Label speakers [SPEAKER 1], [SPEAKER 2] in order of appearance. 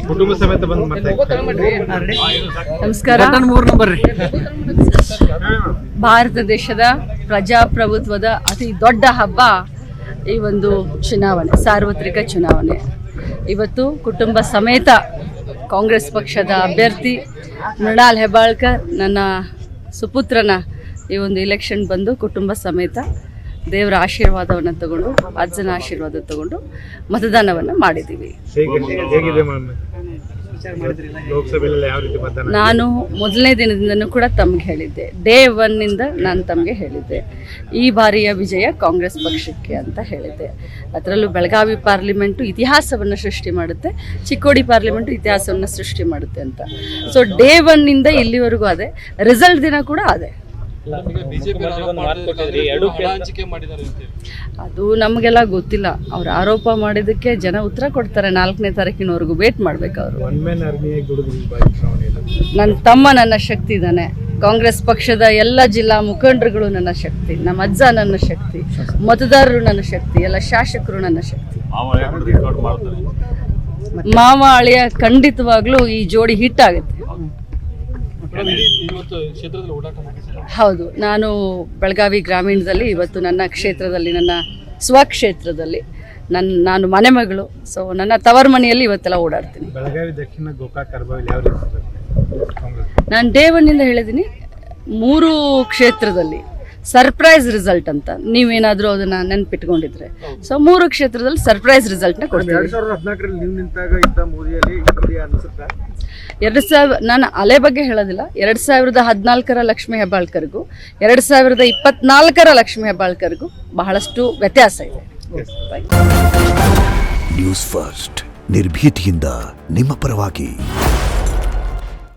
[SPEAKER 1] ಕುಟುಂಬ ಸಮೇತ ಬಂದು
[SPEAKER 2] ನಮಸ್ಕಾರ. ಭಾರತ ದೇಶದ ಪ್ರಜಾಪ್ರಭುತ್ವದ ಅತಿ ದೊಡ್ಡ ಹಬ್ಬ ಈ ಒಂದು ಚುನಾವಣೆ, ಸಾರ್ವತ್ರಿಕ ಚುನಾವಣೆ. ಇವತ್ತು ಕುಟುಂಬ ಸಮೇತ ಕಾಂಗ್ರೆಸ್ ಪಕ್ಷದ ಅಭ್ಯರ್ಥಿ ಮೃಣಾಲ್ ಹೆಬ್ಬಾಳ್ಕರ್ ನನ್ನ ಸುಪುತ್ರನ ಈ ಒಂದು ಎಲೆಕ್ಷನ್ ಬಂದು ಕುಟುಂಬ ಸಮೇತ ದೇವರ ಆಶೀರ್ವಾದವನ್ನು ತಗೊಂಡು, ಅಜ್ಜನ ಆಶೀರ್ವಾದ ತಗೊಂಡು ಮತದಾನವನ್ನು ಮಾಡಿದ್ದೀವಿ. ನಾನು ಮೊದಲನೇ ದಿನದಿಂದನೂ ಕೂಡ ತಮಗೆ ಹೇಳಿದ್ದೆ, ಡೇ 1 ನಾನು ತಮಗೆ ಹೇಳಿದ್ದೆ ಈ ಬಾರಿಯ ವಿಜಯ ಕಾಂಗ್ರೆಸ್ ಪಕ್ಷಕ್ಕೆ ಅಂತ ಹೇಳಿದ್ದೆ. ಅದರಲ್ಲೂ ಬೆಳಗಾವಿ ಪಾರ್ಲಿಮೆಂಟು ಇತಿಹಾಸವನ್ನು ಸೃಷ್ಟಿ ಮಾಡುತ್ತೆ, ಚಿಕ್ಕೋಡಿ ಪಾರ್ಲಿಮೆಂಟು ಇತಿಹಾಸವನ್ನು ಸೃಷ್ಟಿ ಮಾಡುತ್ತೆ ಅಂತ. ಸೊ ಡೇ 1 ಇಲ್ಲಿವರೆಗೂ ಅದೇ, ರಿಸಲ್ಟ್ ದಿನ ಕೂಡ ಅದೇ. ಅದು ನಮಗೆಲ್ಲ ಗೊತ್ತಿಲ್ಲ. ಅವ್ರು ಆರೋಪ ಮಾಡಿದ್ದಕ್ಕೆ ಜನ ಉತ್ತರ ಕೊಡ್ತಾರೆ. 4ನೇ ತಾರೀಕಿನವರೆಗೂ ವೇಟ್ ಮಾಡ್ಬೇಕು. ಅವರು ನನ್ನ ತಮ್ಮ ನನ್ನ ಶಕ್ತಿ ಇದ್ದಾನೆ, ಕಾಂಗ್ರೆಸ್ ಪಕ್ಷದ ಎಲ್ಲ ಜಿಲ್ಲಾ ಮುಖಂಡರುಗಳು ನನ್ನ ಶಕ್ತಿ, ನಮ್ಮ ಅಜ್ಜ ನನ್ನ ಶಕ್ತಿ, ಮತದಾರರು ನನ್ನ ಶಕ್ತಿ, ಎಲ್ಲ ಶಾಸಕರು ನನ್ನ ಶಕ್ತಿ. ಮಾವ ಅಳಿಯ ಖಂಡಿತವಾಗ್ಲೂ ಈ ಜೋಡಿ ಹಿಟ್ ಆಗುತ್ತೆ. ಹೌದು, ನಾನು ಬೆಳಗಾವಿ ಗ್ರಾಮೀಣದಲ್ಲಿ ಇವತ್ತು ನನ್ನ ಕ್ಷೇತ್ರದಲ್ಲಿ, ನನ್ನ ಸ್ವಕ್ಷೇತ್ರದಲ್ಲಿ ನಾನು ಮನೆ ಮಗಳು. ಸೊ ನನ್ನ ತವರ ಮನೆಯಲ್ಲಿ ಇವತ್ತೆಲ್ಲ ಓಡಾಡ್ತೀನಿ. ನಾನು ಡೇ 1 ಹೇಳಿದ್ದೀನಿ, 3 ಕ್ಷೇತ್ರದಲ್ಲಿ ಸರ್ಪ್ರೈಸ್ ರಿಸಲ್ಟ್ ಅಂತ ನೀವೇನಾದರೂ ಅದನ್ನ ನೆನ್ಪಿಟ್ಕೊಂಡಿದ್ರೆ, ಸೊ 3 ಕ್ಷೇತ್ರದಲ್ಲಿ ಸರ್ಪ್ರೈಸ್ ರಿಸಲ್ಟ್ನ ಕೊಡ್ತೀವಿ. 2000 ನಾನು ಅಲೆ ಬಗ್ಗೆ ಹೇಳೋದಿಲ್ಲ. 2014ರ ಲಕ್ಷ್ಮೀ ಹೆಬ್ಬಾಳ್ಕರ್ಗೂ 2024ರ ಲಕ್ಷ್ಮೀ ಹೆಬ್ಬಾಳ್ಕರ್ಗೂ ಬಹಳಷ್ಟು ವ್ಯತ್ಯಾಸ ಇದೆ.
[SPEAKER 3] ನ್ಯೂಸ್ ಫಸ್ಟ್, ನಿರ್ಭೀತಿಯಿಂದ ನಿಮ್ಮ ಪರವಾಗಿ.